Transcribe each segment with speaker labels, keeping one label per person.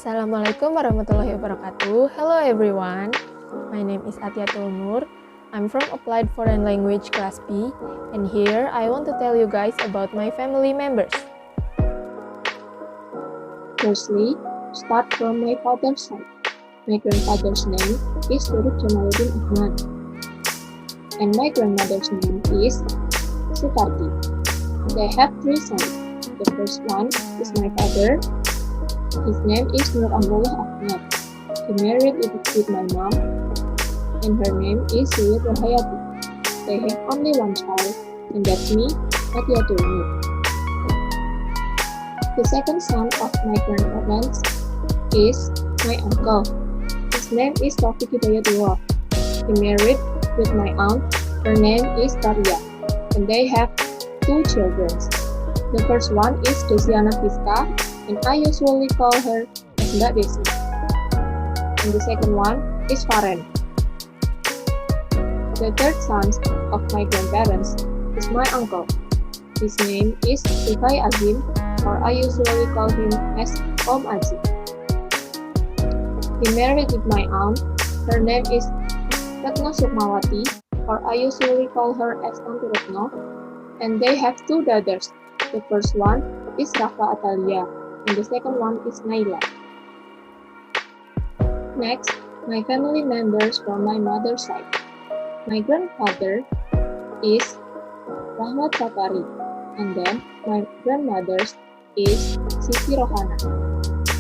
Speaker 1: Assalamualaikum warahmatullahi wabarakatuh. Hello everyone. My name is Attiatul Noor. I'm from Applied Foreign Language Class B, and here I want to tell you guys about my family members.
Speaker 2: Firstly, start from my father's side. My grandfather's name is Turut Jamaluddin Ahmad, and my grandmother's name is Sutarti. They have 3 sons. The first one is my father. His name is Nur Ahmad. He married with my mom, and her name is Suyet Rahayati. They have only one child, and that's me, Attiatul Noor. The second son of my grandparents is my uncle. His name is Taufik Hidayatullah. He married with my aunt. Her name is Taria, and they have 2 children. The first one is Desiana Fiska, and I usually call her as Mbak Desi. And the second one is Faren. The third son of my grandparents is my uncle. His name is Rifai Azim, or I usually call him as Om Azim. He married with my aunt. Her name is Retno Sukmawati, or I usually call her as Tante Retno. And they have 2 daughters. The first one is Rafa Atalia, and the second one is Naila. Next, my family members from my mother's side. My grandfather is Rahmat Sapari, and then my grandmother's is Siti Rohana.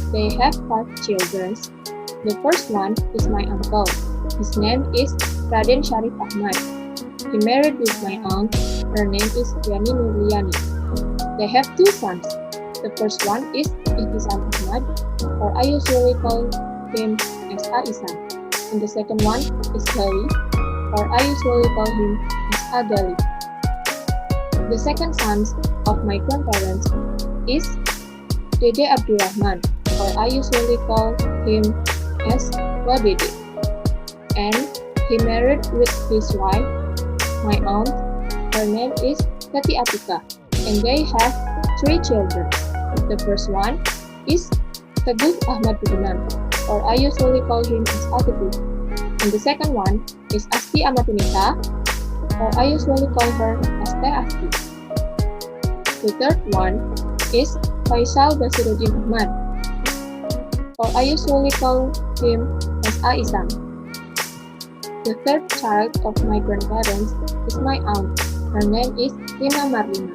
Speaker 2: They have 5 children. The first one is my uncle. His name is Raden Sharif Ahmad. He married with my aunt. Her name is Yani Nurliani. They have 2 sons. The first one is Ihtisan Ahmad, or I usually call him as Aisan. And the second one is Gali, or I usually call him as Agali. The second son of my grandparents is Dede Abdurrahman, or I usually call him as Wadede. And he married with his wife, my aunt. Her name is Tati Atika, and they have 3 children. The first one is Teguh Ahmad Budiman, or I usually call him as Atiku. And the second one is Asti Amatunita, or I usually call her as Teh Asti. The third one is Faisal Basiruddin Ahmad, or I usually call him as Aisan. The third child of my grandparents is my aunt. Her name is Lina Marlina,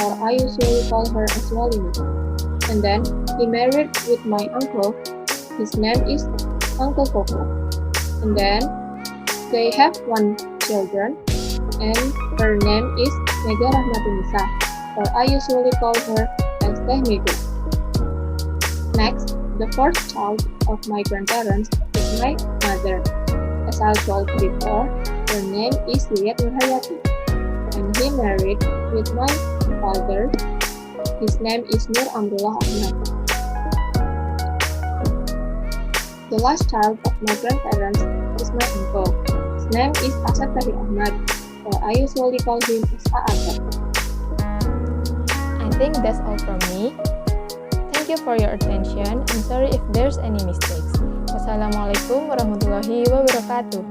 Speaker 2: or I usually call her as Walina. And then he married with my uncle. His name is Uncle Koko. And then they have 1 children, and her name is Mega Rahmatunisa, or I usually call her as Teh Mega. Next, the fourth child of my grandparents is my mother. As I told before, her name is Suyet Nurhayati, and he married with my father. His name is Nur Amrullah Ahmad. The last child of my grandparents is my uncle. His name is Asad Tahir Ahmad, or I usually call him as Asad.
Speaker 1: I think that's all from me. Thank you for your attention. I'm sorry if there's any mistakes. Wassalamualaikum warahmatullahi wabarakatuh.